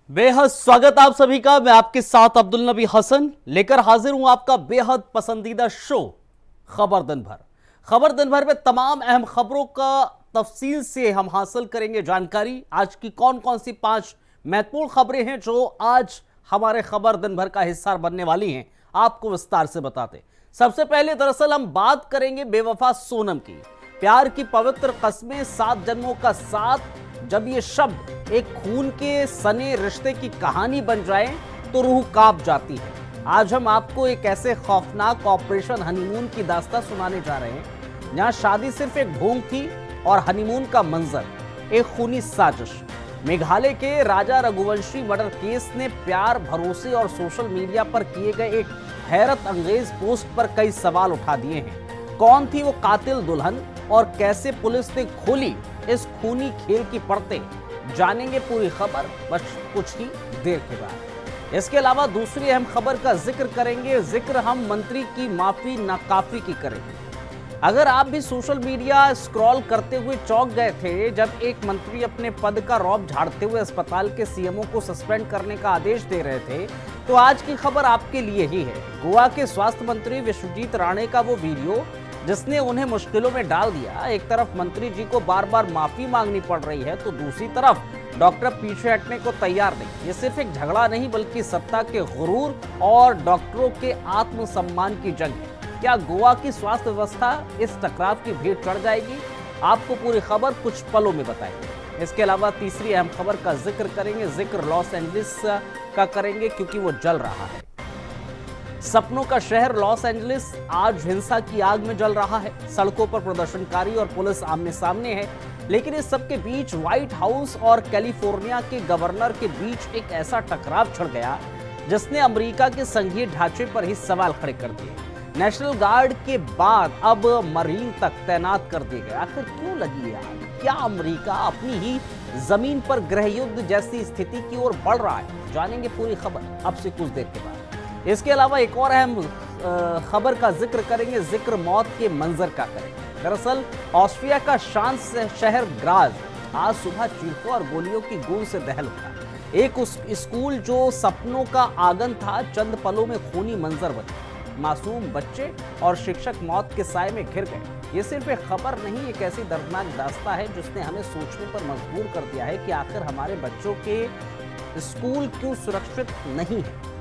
बेहद स्वागत आप सभी का। मैं आपके साथ अब्दुल नबी हसन लेकर हाजिर हूं आपका बेहद पसंदीदा शो खबर दिन भर। खबर दिन भर में तमाम अहम खबरों का तफसील से हम हासिल करेंगे जानकारी। आज की कौन कौन सी 5 महत्वपूर्ण खबरें हैं जो आज हमारे खबर दिन भर का हिस्सा बनने वाली हैं, आपको विस्तार से बताते। सबसे पहले दरअसल हम बात करेंगे बेवफा सोनम की। प्यार की पवित्र कस्में, 7 जन्मों का साथ, जब ये शब्द एक खून के सने रिश्ते की कहानी बन जाए तो रूह कांप जाती है। आज हम आपको एक ऐसे खौफनाक ऑपरेशन हनीमून की दास्तां सुनाने जा रहे हैं जहां शादी सिर्फ एक ढोंग थी और हनीमून का मंजर एक खूनी साजिश। मेघालय के राजा रघुवंशी मर्डर केस ने प्यार, भरोसे और सोशल मीडिया पर किए गए एक हैरत अंगेज पोस्ट पर कई सवाल उठा दिए हैं। कौन थी वो कातिल दुल्हन और कैसे पुलिस ने खोली इस खूनी खेल की परतें, जानेंगे पूरी खबर बस कुछ ही देर के बाद। इसके अलावा दूसरी अहम खबर का जिक्र करेंगे। जिक्र हम मंत्री की माफी नाकाफी की करेंगे। अगर आप भी सोशल मीडिया स्क्रॉल करते हुए चौंक गए थे जब एक मंत्री अपने पद का रौब झाड़ते हुए अस्पताल के सीएमओ को सस्पेंड करने का आदेश दे रहे थे, तो आज की खबर आपके लिए ही है। गोवा के स्वास्थ्य मंत्री विश्वजीत राणे का वो वीडियो जिसने उन्हें मुश्किलों में डाल दिया। एक तरफ मंत्री जी को बार बार माफी मांगनी पड़ रही है तो दूसरी तरफ डॉक्टर पीछे हटने को तैयार नहीं। ये सिर्फ एक झगड़ा नहीं बल्कि सत्ता के गुरूर और डॉक्टरों के आत्मसम्मान की जंग है। क्या गोवा की स्वास्थ्य व्यवस्था इस टकराव की भेंट चढ़ जाएगी? आपको पूरी खबर कुछ पलों में बताएंगे। इसके अलावा तीसरी अहम खबर का जिक्र करेंगे। जिक्र लॉस एंजलिस का करेंगे क्योंकि वो जल रहा है। सपनों का शहर लॉस एंजलिस आज हिंसा की आग में जल रहा है। सड़कों पर प्रदर्शनकारी और पुलिस आमने सामने है, लेकिन इस सबके बीच व्हाइट हाउस और कैलिफोर्निया के गवर्नर के बीच एक ऐसा टकराव छिड़ गया जिसने अमेरिका के संघीय ढांचे पर ही सवाल खड़े कर दिए। नेशनल गार्ड के बाद अब मरीन तक तैनात कर दिए गए। आखिर क्यों लगी आग? क्या अमेरिका अपनी ही जमीन पर गृह युद्ध जैसी स्थिति की ओर बढ़ रहा है? जानेंगे पूरी खबर अब से कुछ देर के बाद। इसके अलावा एक और अहम खबर का जिक्र करेंगे। जिक्र मौत के मंजर का करेंगे। दरअसल ऑस्ट्रिया का शांत शहर ग्राज आज सुबह चीखों और गोलियों की गूंज से दहल उठा। एक स्कूल जो सपनों का आंगन था चंद पलों में खूनी मंजर बना। मासूम बच्चे और शिक्षक मौत के साए में घिर गए। ये सिर्फ एक खबर नहीं, एक ऐसी दर्दनाक दास्तां है जिसने हमें सोचने पर मजबूर कर दिया है कि आखिर हमारे बच्चों के स्कूल क्यों सुरक्षित नहीं है।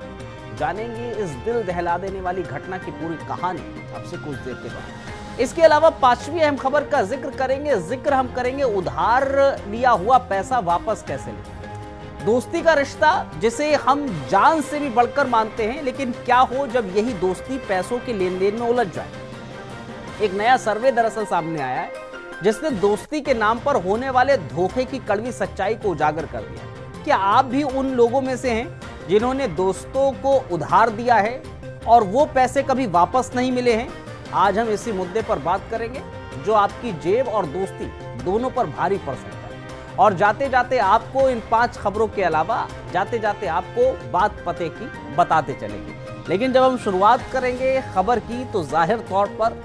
जानेंगे इस दिल दहला देने वाली घटना की पूरी कहानी अब से कुछ देर के बाद। इसके अलावा पांचवी अहम खबर का जिक्र करेंगे। जिक्र हम करेंगे उधार लिया हुआ पैसा वापस कैसे लें। दोस्ती का रिश्ता जिसे हम जान से भी बढ़कर मानते हैं, लेकिन क्या हो जब यही दोस्ती पैसों के लेन देन में उलझ जाए। एक नया सर्वे दरअसल सामने आया है जिसने दोस्ती के नाम पर होने वाले धोखे की कड़वी सच्चाई को उजागर कर दिया। क्या आप भी उन लोगों में से हैं जिन्होंने दोस्तों को उधार दिया है और वो पैसे कभी वापस नहीं मिले हैं? आज हम इसी मुद्दे पर बात करेंगे जो आपकी जेब और दोस्ती दोनों पर भारी पड़ सकता है। और जाते जाते आपको इन 5 खबरों के अलावा जाते जाते आपको बात पते की बताते चलेंगे। लेकिन जब हम शुरुआत करेंगे खबर की तो जाहिर तौर पर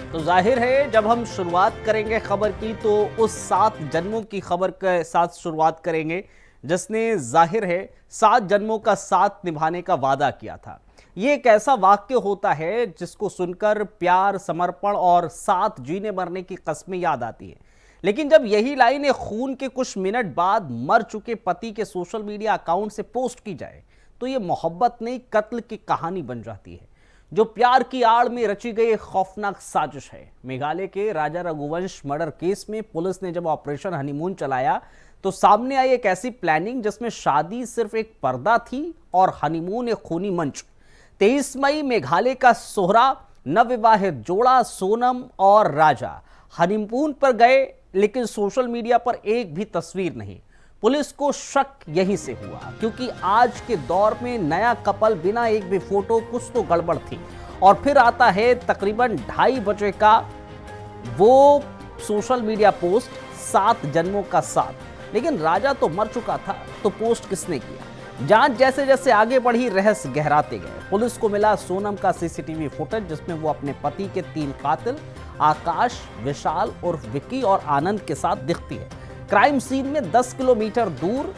तो जाहिर है जब हम शुरुआत करेंगे खबर की तो उस 7 जन्मों की खबर के साथ शुरुआत करेंगे जिसने जाहिर है 7 जन्मों का साथ निभाने का वादा किया था। ये एक ऐसा वाक्य होता है जिसको सुनकर प्यार, समर्पण और साथ जीने मरने की कस्में याद आती है। लेकिन जब यही लाइन एक खून के कुछ मिनट बाद मर चुके पति के सोशल मीडिया अकाउंट से पोस्ट की जाए तो ये मोहब्बत नहीं कत्ल की कहानी बन जाती है, जो प्यार की आड़ में रची गई एक खौफनाक साजिश है। मेघालय के राजा रघुवंश मर्डर केस में पुलिस ने जब ऑपरेशन हनीमून चलाया तो सामने आई एक ऐसी प्लानिंग जिसमें शादी सिर्फ एक पर्दा थी और हनीमून एक खूनी मंच। 23 मई मेघालय का सोहरा, नवविवाहित जोड़ा सोनम और राजा हनीमून पर गए, लेकिन सोशल मीडिया पर एक भी तस्वीर नहीं। पुलिस को शक यहीं से हुआ, क्योंकि आज के दौर में नया कपल बिना एक भी फोटो, कुछ तो गड़बड़ थी। और फिर आता है तकरीबन 2:30 बजे का वो सोशल मीडिया पोस्ट, 7 जन्मों का साथ। लेकिन राजा तो मर चुका था, तो पोस्ट किसने किया? जांच जैसे जैसे आगे बढ़ी, रहस्य गहराते गए। पुलिस को मिला सोनम का सीसीटीवी फुटेज, जिसमें वो अपने पति के 3 कातिल आकाश, विशाल और विक्की और आनंद के साथ दिखती है। क्राइम सीन में 10 किलोमीटर दूर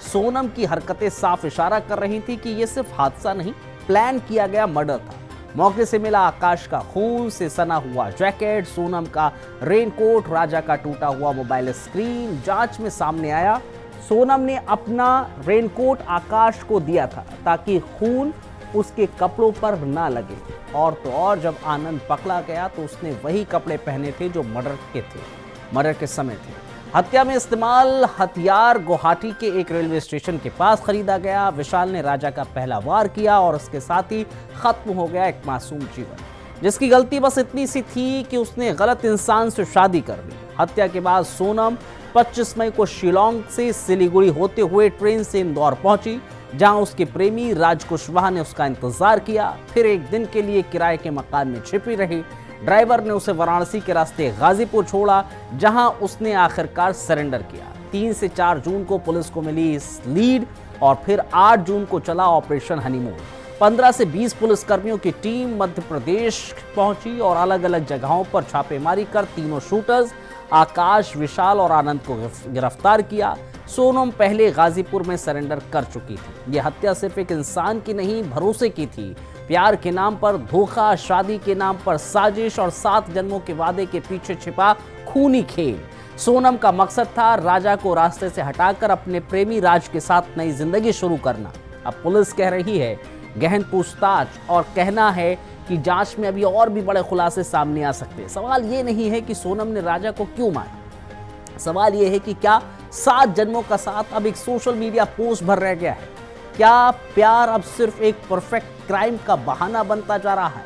सोनम की हरकतें साफ इशारा कर रही थी कि यह सिर्फ हादसा नहीं, प्लान किया गया मर्डर था। मौके से मिला आकाश का खून से सना हुआ जैकेट, सोनम का रेनकोट, राजा का टूटा हुआ मोबाइल स्क्रीन। जांच में सामने आया, सोनम ने अपना रेनकोट आकाश को दिया था ताकि खून उसके कपड़ों पर ना लगे। और तो और, जब आनंद पकड़ा गया तो उसने वही कपड़े पहने थे जो मर्डर के समय थे। हत्या में इस्तेमाल हथियार गुवाहाटी के एक रेलवे स्टेशन के पास खरीदा गया। विशाल ने राजा का पहला वार किया और उसके साथ ही खत्म हो गया एक मासूम जीवन, जिसकी गलती बस इतनी सी थी कि उसने गलत इंसान से शादी कर ली। हत्या के बाद सोनम 25 मई को शिलोंग से सिलीगुड़ी होते हुए ट्रेन से इंदौर पहुंची, जहां उसके प्रेमी राज कुशवाहा ने उसका इंतजार किया। फिर एक दिन के लिए किराए के मकान में छिपी रही। ड्राइवर ने उसे वाराणसी के रास्ते गाजीपुर छोड़ा, जहां उसने आखिरकार सरेंडर किया। 3 से 4 जून को पुलिस को मिली इस लीड और फिर 8 जून को चला ऑपरेशन हनीमून। 15 से 20 पुलिसकर्मियों की टीम मध्य प्रदेश पहुंची और अलग अलग जगहों पर छापेमारी कर तीनों शूटर्स आकाश, विशाल और आनंद को गिरफ्तार किया। सोनम पहले गाजीपुर में सरेंडर कर चुकी थी। यह हत्या सिर्फ एक इंसान की नहीं, भरोसे की थी। प्यार के नाम पर धोखा, शादी के नाम पर साजिश और 7 जन्मों के वादे के पीछे छिपा खूनी खेल। सोनम का मकसद था राजा को रास्ते से हटाकर अपने प्रेमी राज के साथ नई जिंदगी शुरू करना। अब पुलिस कह रही है गहन पूछताछ और कहना है कि जांच में अभी और भी बड़े खुलासे सामने आ सकते हैं। सवाल ये नहीं है कि सोनम ने राजा को क्यों मारा, सवाल ये है कि क्या 7 जन्मों का साथ अब एक सोशल मीडिया पोस्ट भर रह गया है? क्या प्यार अब सिर्फ एक परफेक्ट क्राइम का बहाना बनता जा रहा है?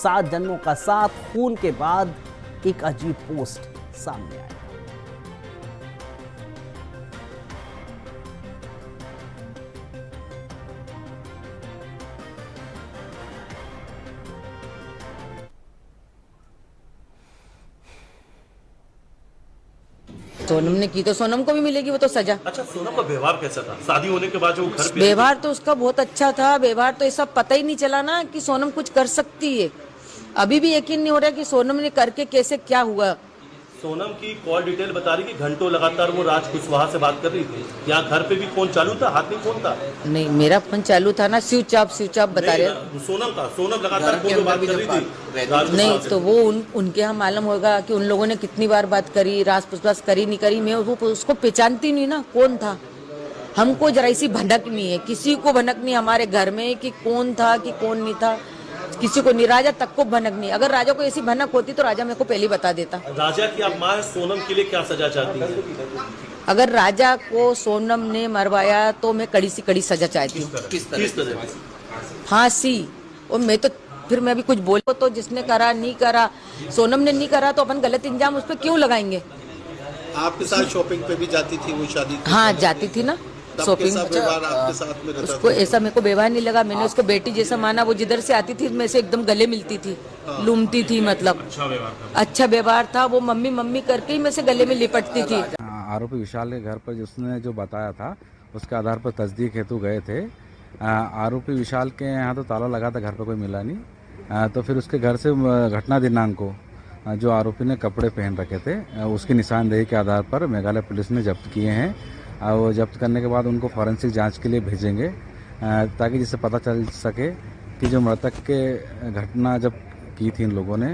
7 जन्मों का साथ खून के बाद एक अजीब पोस्ट सामने आया। सोनम ने की तो सोनम को भी मिलेगी वो तो सजा। अच्छा, सोनम का व्यवहार कैसा था शादी होने के बाद जो घर पे? व्यवहार तो उसका बहुत अच्छा था। व्यवहार तो ऐसा पता ही नहीं चला ना कि सोनम कुछ कर सकती है। अभी भी यकीन नहीं हो रहा कि सोनम ने करके कैसे क्या हुआ। सोनम की कॉल डिटेल बता रही कि घंटों लगातार वो राज कुशवाहा से बात कर रही थी। यहाँ घर पे भी फोन चालू था, हाथ में फोन था? नहीं, मेरा फोन चालू था ना, स्विच ऑफ बता रहे। सोनम लगातार फोन पे बात कर रही थी। नहीं तो वो उनके यहाँ मालूम होगा कि उन लोगों ने कितनी बार बात करी, राज पुछताछ करी नहीं करी। मैं उसको पहचानती नहीं ना कौन था। हमको जरा सी भनक नहीं है, किसी को भनक नहीं हमारे घर में कि कौन था कि कौन नहीं था, किसी को नहीं। राजा तक को भनक नहीं। अगर राजा को ऐसी भनक होती तो राजा मेरे को पहले बता देता। राजा की आप मां, सोनम के लिए क्या सजा चाहती है? अगर राजा को सोनम ने मरवाया तो मैं कड़ी से कड़ी सजा चाहती हूँ। किस तरह? फांसी। और मैं तो फिर मैं भी कुछ बोलो तो जिसने करा नहीं करा, सोनम ने नहीं करा तो अपन गलत इंजाम उस पर क्यों लगाएंगे? आपके साथ शॉपिंग पे भी जाती थी वो शादी? हाँ जाती थी ना शॉपिंग। आपके साथ में रहता उसको ऐसा मेरे को व्यवहार नहीं लगा। मैंने उसको बेटी जैसा माना। वो जिधर से आती थी मैं से एकदम गले मिलती थी, लूमती थी। मतलब अच्छा व्यवहार था। वो मम्मी मम्मी करके ही मैं से गले में लिपटती थी। आरोपी विशाल के घर पर जिसने जो बताया था उसके आधार पर तस्दीक हेतु गए थे। आरोपी विशाल के यहाँ तो ताला लगा था, घर पर कोई मिला नहीं। तो फिर उसके घर से घटना दिनांक को जो आरोपी ने कपड़े पहन रखे थे उसकी निशानदेही के आधार पर मेघालय पुलिस ने जब्त किए हैं। वो जब्त करने के बाद उनको फॉरेंसिक जांच के लिए भेजेंगे ताकि जिससे पता चल सके कि जो मृतक के घटना जब की थी इन लोगों ने,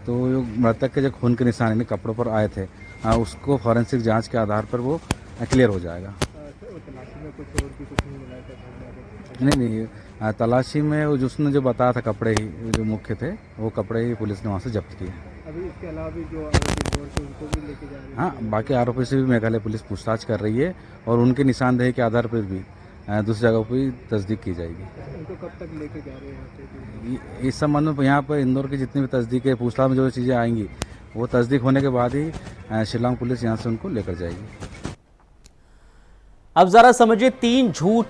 तो मृतक के जो खून के निशान इन कपड़ों पर आए थे उसको फॉरेंसिक जांच के आधार पर वो क्लियर हो जाएगा। नहीं, तलाशी में वो जिसने जो बताया था कपड़े ही जो मुख्य थे वो कपड़े ही पुलिस ने वहाँ से जब्त किए। अभी इसके अलावा भी जो आरोपी उनको भी लेके जा रहे हैं? हाँ, बाकी आरोपी से भी मेघालय पुलिस पूछताछ कर रही है और उनके निशानदेही के आधार पर भी दूसरी जगह पर तस्दीक की जाएगी। उनको कब तक लेके जा रहे हैं? इस संबंध में यहाँ पर इंदौर की जितनी भी तस्दीक है, पूछताछ में जो चीज़ें आएंगी वो तस्दीक होने के बाद ही शिलांग पुलिस यहाँ से उनको लेकर जाएगी। अब जरा समझिए 3 झूठ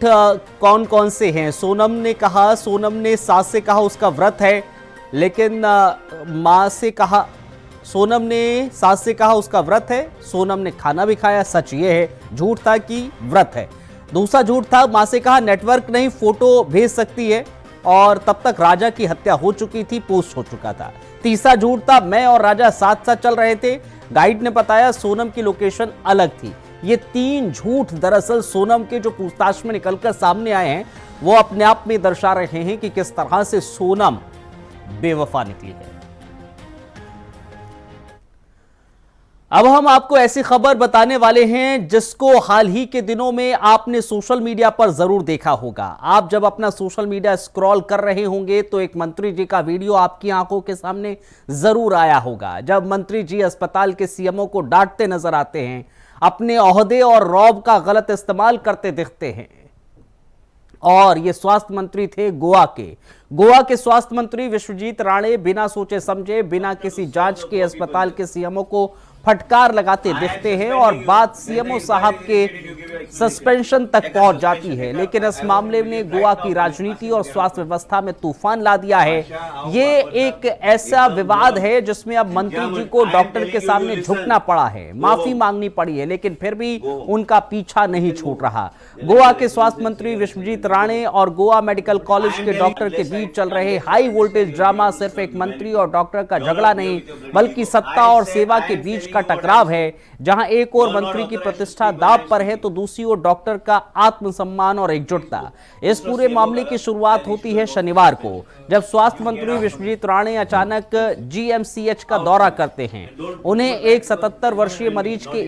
कौन कौन से हैं। सोनम ने कहा, सोनम ने सास से कहा उसका व्रत है, लेकिन मां से कहा, सोनम ने सास से कहा उसका व्रत है, सोनम ने खाना भी खाया। सच ये है, झूठ था कि व्रत है। दूसरा झूठ था, मां से कहा नेटवर्क नहीं फोटो भेज सकती है, और तब तक राजा की हत्या हो चुकी थी, पोस्ट हो चुका था। तीसरा झूठ था, मैं और राजा साथ साथ चल रहे थे, गाइड ने बताया सोनम की लोकेशन अलग थी। ये 3 झूठ दरअसल सोनम के जो पूछताछ में निकलकर सामने आए हैं, वो अपने आप में दर्शा रहे हैं कि किस तरह से सोनम बेवफा निकली है। अब हम आपको ऐसी खबर बताने वाले हैं जिसको हाल ही के दिनों में आपने सोशल मीडिया पर जरूर देखा होगा। आप जब अपना सोशल मीडिया स्क्रॉल कर रहे होंगे तो एक मंत्री जी का वीडियो आपकी आंखों के सामने जरूर आया होगा, जब मंत्री जी अस्पताल के सीएमओ को डांटते नजर आते हैं, अपने ओहदे और रौब का गलत इस्तेमाल करते दिखते हैं। और ये स्वास्थ्य मंत्री थे गोवा के स्वास्थ्य मंत्री विश्वजीत राणे बिना सोचे समझे, बिना किसी जांच के अस्पताल के सीएमओ को फटकार लगाते दिखते हैं, और बात सीएमओ साहब के सस्पेंशन तक पहुंच जाती है। लेकिन इस मामले में गोवा की राजनीति और स्वास्थ्य व्यवस्था में तूफान ला दिया है। ये एक ऐसा विवाद है जिसमें अब मंत्री जी को डॉक्टर के सामने झुकना पड़ा है, माफी मांगनी पड़ी है, लेकिन फिर भी उनका पीछा नहीं छूट रहा। गोवा के स्वास्थ्य मंत्री विश्वजीत राणे और गोवा मेडिकल कॉलेज के डॉक्टर के बीच चल रहे हाई वोल्टेज ड्रामा सिर्फ एक मंत्री और डॉक्टर का झगड़ा नहीं, बल्कि सत्ता और सेवा के बीच का टकराव है, जहां एक ओर मंत्री की प्रतिष्ठा दांव पर है तो दूसरी ओर डॉक्टर का आत्मसम्मान और एकजुटता। इस पूरे मामले की शुरुआत होती है शनिवार को, जब स्वास्थ्य मंत्री विश्वजीत राणे अचानक जीएमसीएच का दौरा करते हैं। उन्हें एक 77 वर्षीय मरीज के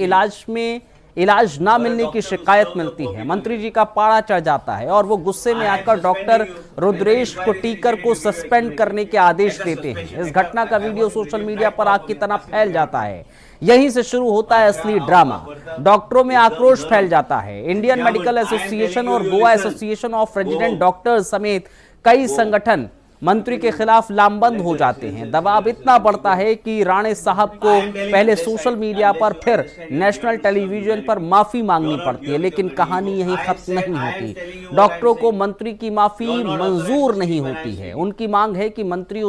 इलाज ना मिलने की शिकायत मिलती है। मंत्री जी का पारा चढ़ जाता है और वो गुस्से में आकर डॉक्टर रुद्रेश कुटीकर को सस्पेंड करने के आदेश देते हैं। इस घटना का वीडियो सोशल मीडिया पर आग की तरह फैल जाता है। यहीं से शुरू होता है असली ड्रामा। डॉक्टरों में आक्रोश फैल जाता है। इंडियन मेडिकल एसोसिएशन और Goa association of resident doctors समेत कई संगठन मंत्री के खिलाफ लामबंद हो जाते हैं। दबाव इतना बढ़ता है कि राणे साहब को पहले सोशल मीडिया पर फिर नेशनल टेलीविजन पर माफी मांगनी पड़ती है, लेकिन कहानी यहीं खत्म नहीं होती। डॉक्टरों को मंत्री की माफी मंजूर नहीं होती है। उनकी मांग है कि मंत्री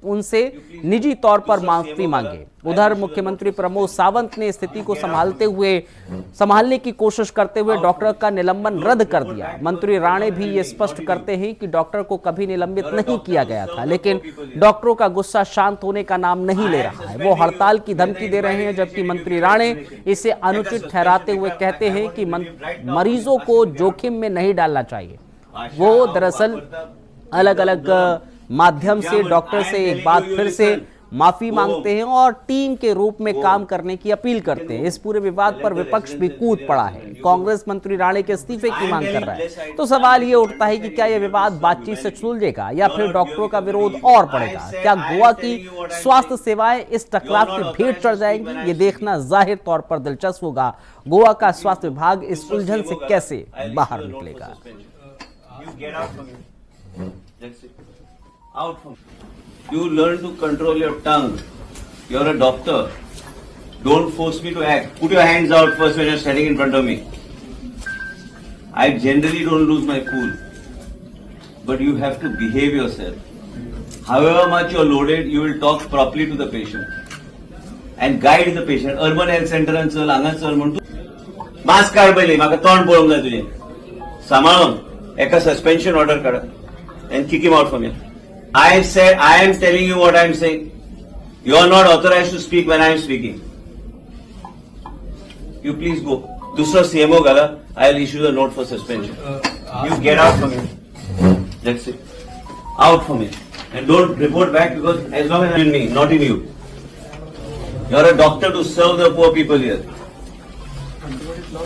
उनसे निजी तौर पर माफी मांगे। उधर मुख्यमंत्री प्रमोद सावंत ने स्थिति को संभालने की कोशिश करते हुए डॉक्टर का निलंबन रद्द कर दिया। मंत्री राणे भी ये स्पष्ट करते हैं कि डॉक्टर को कभी निलंबित नहीं किया गया था, लेकिन डॉक्टरों का गुस्सा शांत होने का नाम नहीं ले रहा है। वो हड़ताल की धमकी दे रहे हैं, जबकि मंत्री राणे इसे अनुचित ठहराते हुए कहते हैं कि मरीजों को जोखिम में नहीं डालना चाहिए। वो दरअसल अलग अलग माध्यम से डॉक्टर से एक बार फिर से माफी मांगते हैं और टीम के रूप में काम करने की अपील करते हैं। इस पूरे विवाद पर विपक्ष भी कूद पड़ा है। कांग्रेस मंत्री राणे के इस्तीफे की मांग कर रहा है। तो सवाल ये उठता है कि क्या यह विवाद बातचीत से सुलझेगा या फिर डॉक्टरों का विरोध और बढ़ेगा? क्या गोवा की स्वास्थ्य सेवाएं इस टकराव की भेंट चढ़ जाएंगी? ये देखना जाहिर तौर पर दिलचस्प होगा। गोवा का स्वास्थ्य विभाग इस उलझन से कैसे बाहर निकलेगा। Out from you learn to control your tongue. You're a doctor. Don't force me to act. Put your hands out first when you're standing in front of me. I generally don't lose my cool, but you have to behave yourself. However much you're loaded, you will talk properly to the patient and guide the patient. Urban health center and चल हांगा चल म्हणतो mask काढ पहिले म्हाका तोंड पळोवंक जाय तुजें सांबाळून एका सस्पेन्शन ऑर्डर काढा and kick him out from here. I said, I am telling you what I am saying. You are not authorized to speak when I am speaking. You please go. दूसरा CMO गला, I will issue the note for suspension. You get out from here. That's it. Out from here. And don't report back because as long as I am in me, not in you. You are a doctor to serve the poor people here.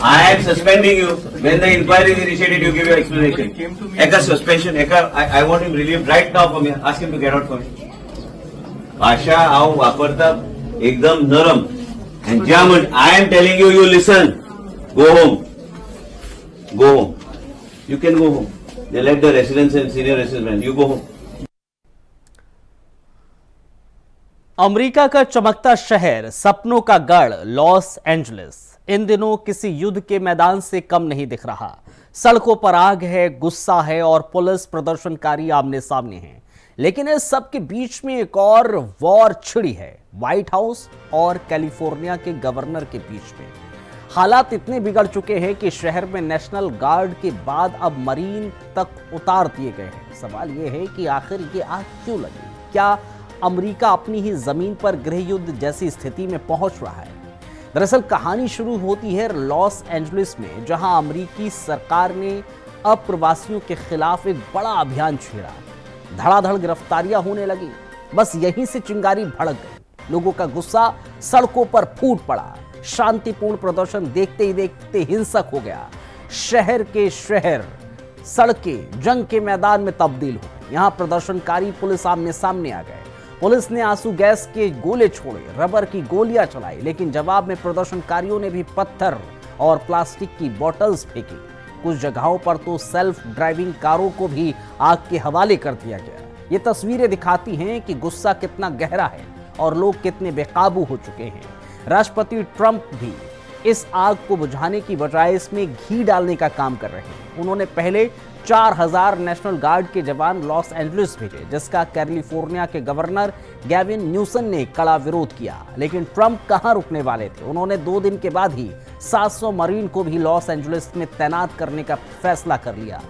I am suspending you. When the inquiry is initiated, you give your explanation. Eka suspension, I want him relieved right now from here. Ask him to get out from here. भाषा हांव वापरता एकदम नरम. And German, I am telling you, you listen. Go home. Go home. You can go home. They let the residents and senior residents. You go home. America का चमकता शहर, सपनों का गढ़ लॉस एंजलिस इन दिनों किसी युद्ध के मैदान से कम नहीं दिख रहा। सड़कों पर आग है, गुस्सा है और पुलिस प्रदर्शनकारी आमने सामने हैं। लेकिन इस सब के बीच में एक और वॉर छिड़ी है, व्हाइट हाउस और कैलिफोर्निया के गवर्नर के बीच में। हालात इतने बिगड़ चुके हैं कि शहर में नेशनल गार्ड के बाद अब मरीन तक उतार दिए गए हैं। सवाल यह है कि आखिर ये आग क्यों लगी? क्या अमेरिका अपनी ही जमीन पर गृह युद्ध जैसी स्थिति में पहुंच रहा है? दरअसल कहानी शुरू होती है लॉस एंजलिस में, जहां अमेरिकी सरकार ने अप्रवासियों के खिलाफ एक बड़ा अभियान छेड़ा। धड़ाधड़ गिरफ्तारियां होने लगी। बस यहीं से चिंगारी भड़क गई। लोगों का गुस्सा सड़कों पर फूट पड़ा। शांतिपूर्ण प्रदर्शन देखते ही देखते हिंसक हो गया। शहर के शहर सड़कें जंग के मैदान में तब्दील हो गई। यहां प्रदर्शनकारी पुलिस आमने सामने आ गए। पुलिस ने आंसू गैस के गोले छोड़े, रबर की गोलियां चलाई, लेकिन जवाब में प्रदर्शनकारियों ने भी पत्थर और प्लास्टिक की बोतल्स फेंकी। कुछ जगहों पर तो सेल्फ ड्राइविंग कारों को भी आग के हवाले कर दिया गया। ये तस्वीरें दिखाती हैं कि गुस्सा कितना गहरा है और लोग कितने बेकाबू हो चुके हैं। राष्ट्रपति ट्रंप भी इस आग को बुझाने की बजाय इसमें घी डालने का काम कर रहे हैं। उन्होंने पहले 4000 नेशनल गार्ड के जवान लॉस एंजलिस भेजे, जिसका कैलिफोर्निया के गवर्नर गैविन न्यूसम ने कड़ा विरोध किया। लेकिन ट्रंप कहां रुकने वाले थे? उन्होंने 2 दिन के बाद ही 700 मरीन को भी लॉस एंजलिस में तैनात करने का फैसला कर लिया।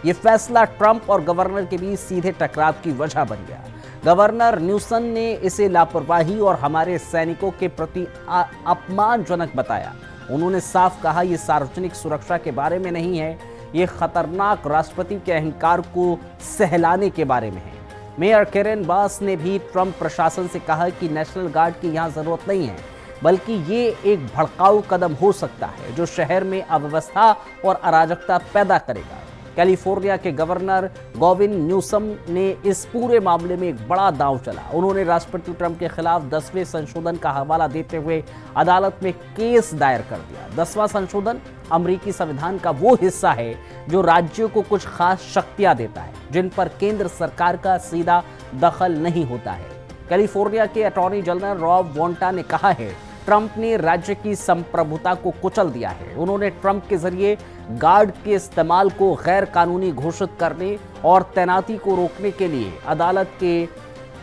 ये फैसला ट्रंप और गवर्नर के बीच सीधे टकराव की वजह बन गया। गवर्नर न्यूसम ने इसे लापरवाही और हमारे सैनिकों के प्रति अपमानजनक बताया। उन्होंने साफ कहा, यह सार्वजनिक सुरक्षा के बारे में नहीं है, ये खतरनाक राष्ट्रपति के अहंकार को सहलाने के बारे में है। मेयर कैरेन बास ने भी ट्रंप प्रशासन से कहा कि नेशनल गार्ड की यहां जरूरत नहीं है, बल्कि ये एक भड़काऊ कदम हो सकता है जो शहर में अव्यवस्था और अराजकता पैदा करेगा। कैलिफोर्निया के गवर्नर गैविन न्यूसम ने इस पूरे मामले में एक बड़ा दांव चला। उन्होंने राष्ट्रपति ट्रंप के खिलाफ 10वें संशोधन का हवाला देते हुए अदालत में केस दायर कर दिया। 10वां संशोधन अमेरिकी संविधान का वो हिस्सा है जो राज्यों को कुछ खास शक्तियां देता है, जिन पर केंद्र सरकार का सीधा दखल नहीं होता है। कैलिफोर्निया के अटॉर्नी जनरल रॉब वॉन्टा ने कहा है, ट्रंप ने राज्य की संप्रभुता को कुचल दिया है। उन्होंने ट्रंप के जरिए गार्ड के इस्तेमाल को गैर कानूनी घोषित करने और तैनाती को रोकने के लिए अदालत के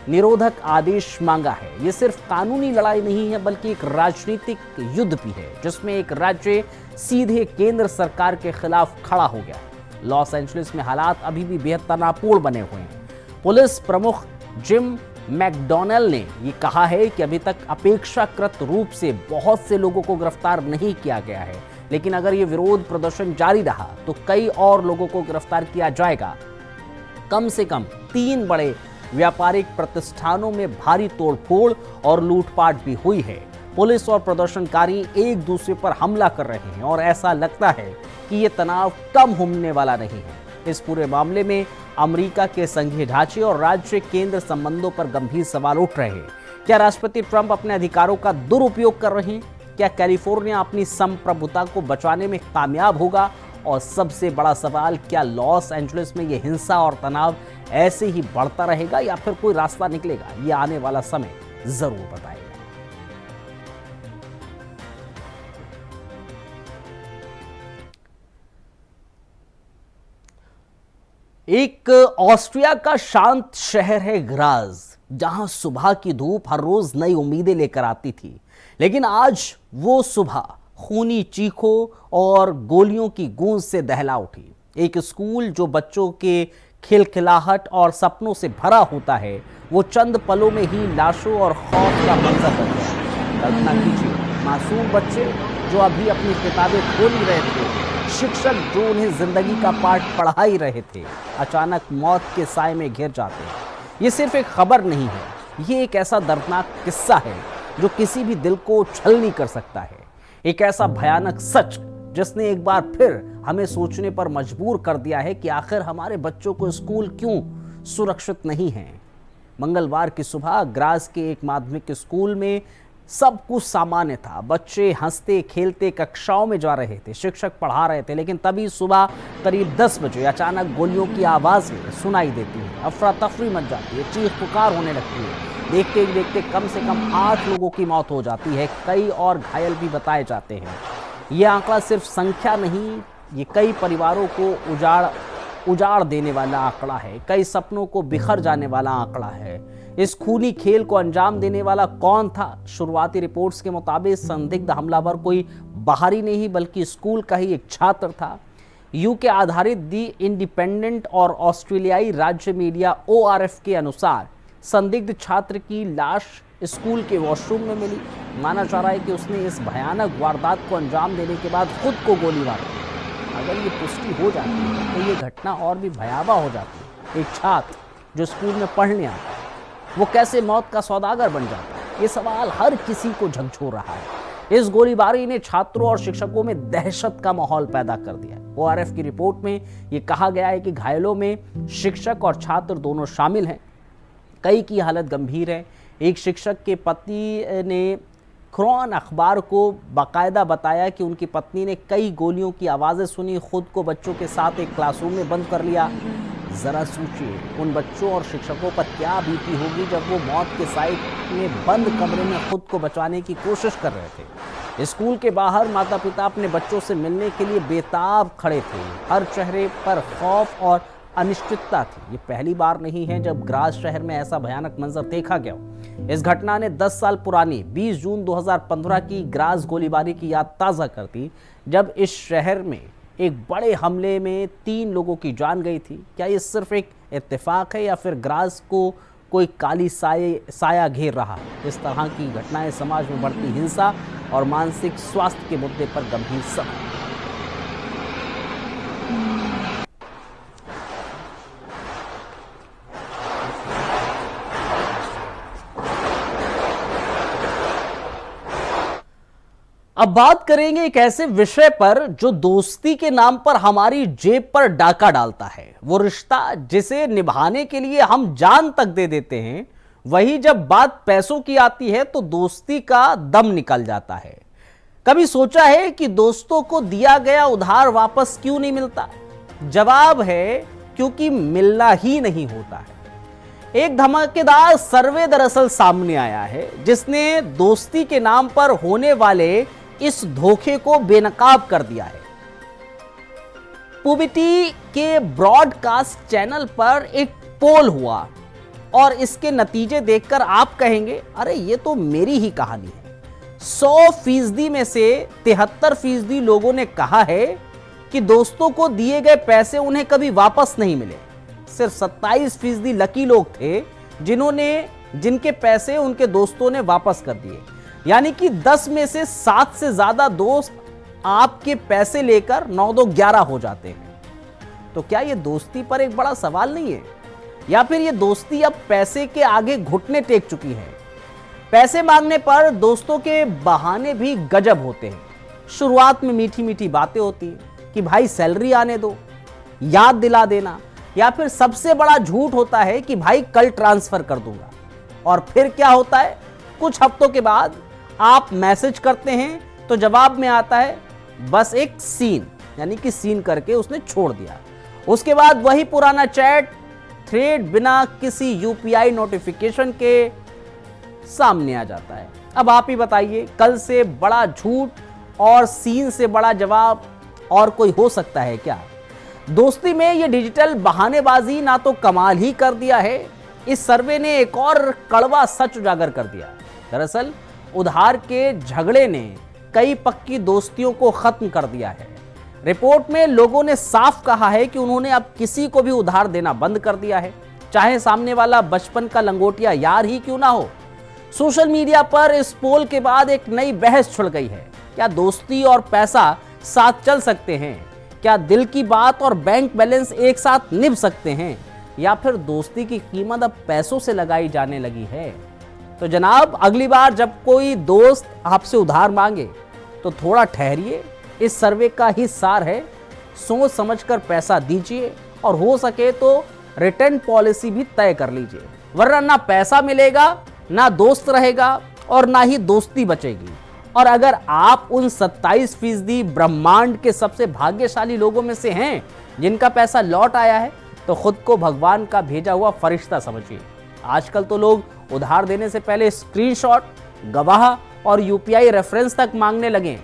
निरोधक आदेश मांगा है। ये सिर्फ कानूनी लड़ाई नहीं है, बल्कि एक राजनीतिक युद्ध भी है, जिसमें एक राज्य सीधे केंद्र सरकार के खिलाफ खड़ा हो गया। लॉस एंजलिस में हालात अभी भी बेहद तनावपूर्ण बने हुए हैं। पुलिस प्रमुख जिम मैकडोनल ने ये कहा है कि अभी तक अपेक्षाकृत रूप से बहुत से लोगों को गिरफ्तार नहीं किया गया है, लेकिन अगर ये विरोध प्रदर्शन जारी रहा तो कई और लोगों को गिरफ्तार किया जाएगा। कम से कम 3 बड़े व्यापारिक प्रतिष्ठानों में भारी तोड़फोड़ और लूटपाट भी हुई है। पुलिस और प्रदर्शनकारी एक दूसरे पर हमला कर रहे हैं और ऐसा लगता है कि ये तनाव कम होने वाला नहीं है। इस पूरे मामले में अमेरिका के संघीय ढांचे और राज्य केंद्र संबंधों पर गंभीर सवाल उठ रहे हैं। क्या राष्ट्रपति ट्रंप अपने अधिकारों का दुरुपयोग कर रहे हैं? क्या कैलिफोर्निया अपनी संप्रभुता को बचाने में कामयाब होगा? और सबसे बड़ा सवाल, क्या लॉस एंजलिस में यह हिंसा और तनाव ऐसे ही बढ़ता रहेगा या फिर कोई रास्ता निकलेगा? ये आने वाला समय जरूर बताएगा। एक ऑस्ट्रिया का शांत शहर है ग्राज, जहां सुबह की धूप हर रोज नई उम्मीदें लेकर आती थी। लेकिन आज वो सुबह खूनी चीखों और गोलियों की गूंज से दहला उठी। एक स्कूल जो बच्चों के खिलखिलाहट और सपनों से भरा होता है, वो चंद पलों में ही लाशों और खौफ का मंजर बन गया। कल्पना कीजिए, मासूम बच्चे जो अभी अपनी किताबें खोल ही रहे थे, शिक्षक जो उन्हें जिंदगी का पाठ पढ़ा ही रहे थे, अचानक मौत के साए में घिर जाते हैं। ये सिर्फ एक खबर नहीं है, ये एक ऐसा दर्दनाक किस्सा है जो किसी भी दिल को छल नहीं कर सकता है। एक ऐसा भयानक सच जिसने एक बार फिर हमें सोचने पर मजबूर कर दिया है कि आखिर हमारे बच्चों को स्कूल क्यों सुरक्षित नहीं है। मंगलवार की सुबह ग्राज के एक माध्यमिक स्कूल में सब कुछ सामान्य था। बच्चे हंसते खेलते कक्षाओं में जा रहे थे, शिक्षक पढ़ा रहे थे। लेकिन तभी सुबह करीब 10 बजे अचानक गोलियों की आवाज़ें सुनाई देती है, अफरा तफरी मच जाती है, चीख पुकार होने लगती है। देखते ही देखते कम से कम 8 लोगों की मौत हो जाती है, कई और घायल भी बताए जाते हैं। ये आंकड़ा सिर्फ संख्या नहीं, ये कई परिवारों को उजाड़ देने वाला आंकड़ा है, कई सपनों को बिखर जाने वाला आंकड़ा है। इस खूनी खेल को अंजाम देने वाला कौन था? शुरुआती रिपोर्ट्स के मुताबिक संदिग्ध हमलावर कोई बाहरी नहीं बल्कि स्कूल का ही एक छात्र था। यूके आधारित दी इंडिपेंडेंट और ऑस्ट्रेलियाई राज्य मीडिया ORF के अनुसार संदिग्ध छात्र की लाश स्कूल के वॉशरूम में मिली। माना जा रहा है कि उसने इस भयानक वारदात को अंजाम देने के बाद खुद को गोली मार दी। अगर ये पुष्टि हो जाती है तो ये घटना और भी भयावह हो जाती है। एक छात्र जो स्कूल में पढ़ने आता है, वो कैसे मौत का सौदागर बन जाता है? ये सवाल हर किसी को झकझोर रहा है। इस गोलीबारी ने छात्रों और शिक्षकों में दहशत का माहौल पैदा कर दिया। ORF की रिपोर्ट में ये कहा गया है कि घायलों में शिक्षक और छात्र दोनों शामिल हैं। कई की हालत गंभीर है। एक शिक्षक के पति ने क्रॉन अखबार को बाकायदा बताया कि उनकी पत्नी ने कई गोलियों की आवाज़ें सुनी, खुद को बच्चों के साथ एक क्लासरूम में बंद कर लिया। ज़रा सोचिए उन बच्चों और शिक्षकों पर क्या बीती होगी जब वो मौत के साइड में बंद कमरे में खुद को बचाने की कोशिश कर रहे थे। स्कूल के बाहर माता पिता अपने बच्चों से मिलने के लिए बेताब खड़े थे। हर चेहरे पर खौफ और अनिश्चितता थी। ये पहली बार नहीं है जब ग्रास शहर में ऐसा भयानक मंजर देखा गया। इस घटना ने 10 साल पुरानी 20 जून 2015 की ग्रास गोलीबारी की याद ताज़ा कर दी, जब इस शहर में एक बड़े हमले में 3 लोगों की जान गई थी। क्या ये सिर्फ एक इत्तेफाक है या फिर ग्रास को कोई काली साया घेर रहा है? इस तरह की घटनाएं समाज में बढ़ती हिंसा और मानसिक स्वास्थ्य के मुद्दे पर गंभीर सवाल। अब बात करेंगे एक ऐसे विषय पर जो दोस्ती के नाम पर हमारी जेब पर डाका डालता है। वो रिश्ता जिसे निभाने के लिए हम जान तक दे देते हैं, वही जब बात पैसों की आती है तो दोस्ती का दम निकल जाता है। कभी सोचा है कि दोस्तों को दिया गया उधार वापस क्यों नहीं मिलता? जवाब है क्योंकि मिलना ही नहीं होता है। एक धमाकेदार सर्वे दरअसल सामने आया है जिसने दोस्ती के नाम पर होने वाले इस धोखे को बेनकाब कर दिया है। पुबिटी के ब्रॉडकास्ट चैनल पर एक पोल हुआ और इसके नतीजे देखकर आप कहेंगे, अरे ये तो मेरी ही कहानी है। 100% में से 73% लोगों ने कहा है कि दोस्तों को दिए गए पैसे उन्हें कभी वापस नहीं मिले। सिर्फ 27% लकी लोग थे जिनके पैसे उनके दोस्तों ने वापस कर दिए। यानी कि 10 में से 7 से ज्यादा दोस्त आपके पैसे लेकर 9-2-11 हो जाते हैं। तो क्या ये दोस्ती पर एक बड़ा सवाल नहीं है? या फिर ये दोस्ती अब पैसे के आगे घुटने टेक चुकी है? पैसे मांगने पर दोस्तों के बहाने भी गजब होते हैं। शुरुआत में मीठी मीठी बातें होती हैं कि भाई सैलरी आने दो, याद दिला देना, या फिर सबसे बड़ा झूठ होता है कि भाई कल ट्रांसफर कर दूंगा। और फिर क्या होता है? कुछ हफ्तों के बाद आप मैसेज करते हैं तो जवाब में आता है बस एक सीन, यानी कि सीन करके उसने छोड़ दिया। उसके बाद वही पुराना चैट थ्रेड बिना किसी UPI नोटिफिकेशन के सामने आ जाता है। अब आप ही बताइए, कल से बड़ा झूठ और सीन से बड़ा जवाब और कोई हो सकता है क्या? दोस्ती में ये डिजिटल बहानेबाजी ना तो कमाल ही कर दिया है, इस सर्वे ने एक और कड़वा सच उजागर कर दिया। दरअसल उधार के झगड़े ने कई पक्की दोस्तियों को खत्म कर दिया है। रिपोर्ट में लोगों ने साफ कहा है कि उन्होंने अब किसी को भी उधार देना बंद कर दिया है, चाहे सामने वाला बचपन का लंगोटिया यार ही क्यों ना हो। सोशल मीडिया पर इस पोल के बाद एक नई बहस छिड़ गई है। क्या दोस्ती और पैसा साथ चल सकते हैं? क्या दिल की बात और बैंक बैलेंस एक साथ निभ सकते हैं? या फिर दोस्ती की कीमत अब पैसों से लगाई जाने लगी है? तो जनाब, अगली बार जब कोई दोस्त आपसे उधार मांगे तो थोड़ा ठहरिए। इस सर्वे का ही सार है, सोच समझकर पैसा दीजिए और हो सके तो रिटर्न पॉलिसी भी तय कर लीजिए, वरना ना पैसा मिलेगा, ना दोस्त रहेगा और ना ही दोस्ती बचेगी। और अगर आप उन 27% ब्रह्मांड के सबसे भाग्यशाली लोगों में से हैं जिनका पैसा लौट आया है, तो खुद को भगवान का भेजा हुआ फरिश्ता समझिए। आजकल तो लोग उधार देने से पहले स्क्रीनशॉट, गवाह और UPI रेफरेंस तक मांगने लगे।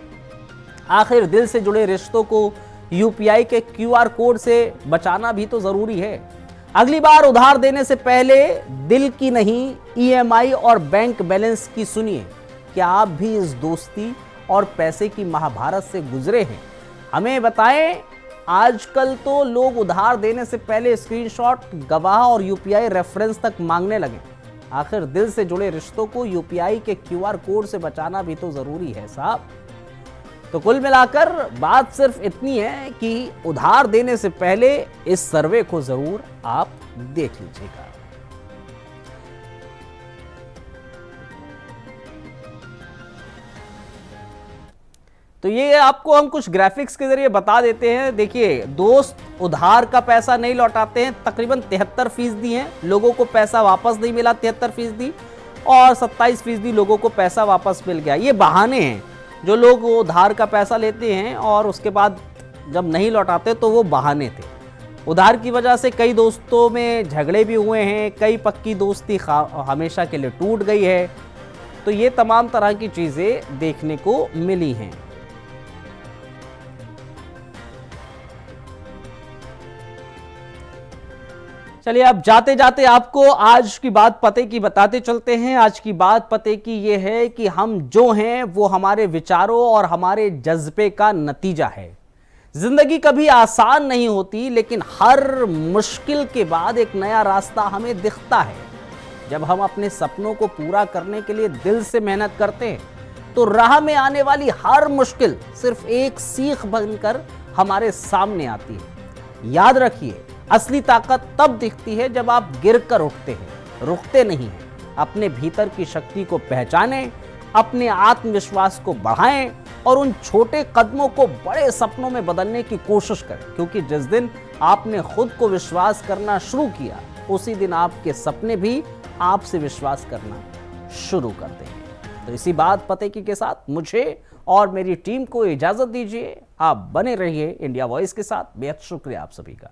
आखिर दिल से जुड़े रिश्तों को यूपीआई के क्यूआर कोड से बचाना भी तो जरूरी है। अगली बार उधार देने से पहले दिल की नहीं, ईएमआई और बैंक बैलेंस की सुनिए। क्या आप भी इस दोस्ती और पैसे की महाभारत से गुजरे हैं? हमें बताएं। आजकल तो लोग उधार देने से पहले स्क्रीनशॉट, गवाह और यूपीआई रेफरेंस तक मांगने लगे। आखिर दिल से जुड़े रिश्तों को यूपीआई के क्यूआर कोड से बचाना भी तो जरूरी है साहब। तो कुल मिलाकर बात सिर्फ इतनी है कि उधार देने से पहले इस सर्वे को जरूर आप देख लीजिएगा। तो ये आपको हम कुछ ग्राफिक्स के जरिए बता देते हैं। देखिए, दोस्त उधार का पैसा नहीं लौटाते हैं, तकरीबन 73% हैं लोगों को पैसा वापस नहीं मिला, 73%, और 27% लोगों को पैसा वापस मिल गया। ये बहाने हैं। जो लोग उधार का पैसा लेते हैं और उसके बाद जब नहीं लौटाते तो वो बहाने थे। उधार की वजह से कई दोस्तों में झगड़े भी हुए हैं, कई पक्की दोस्ती हमेशा के लिए टूट गई है। तो ये तमाम तरह की चीज़ें देखने को मिली हैं। चलिए, अब जाते जाते आपको आज की बात पते की बताते चलते हैं। आज की बात पते की ये है कि हम जो हैं वो हमारे विचारों और हमारे जज्बे का नतीजा है। जिंदगी कभी आसान नहीं होती, लेकिन हर मुश्किल के बाद एक नया रास्ता हमें दिखता है। जब हम अपने सपनों को पूरा करने के लिए दिल से मेहनत करते हैं, तो राह में आने वाली हर मुश्किल सिर्फ एक सीख बनकर हमारे सामने आती है। याद रखिए, असली ताकत तब दिखती है जब आप गिरकर उठते हैं, रुकते नहीं हैं। अपने भीतर की शक्ति को पहचानें, अपने आत्मविश्वास को बढ़ाएं और उन छोटे कदमों को बड़े सपनों में बदलने की कोशिश करें, क्योंकि जिस दिन आपने खुद को विश्वास करना शुरू किया, उसी दिन आपके सपने भी आपसे विश्वास करना शुरू करते हैं। तो इसी बात पते की के साथ मुझे और मेरी टीम को इजाजत दीजिए। आप बने रहिए इंडिया वॉइस के साथ। बेहद शुक्रिया आप सभी का।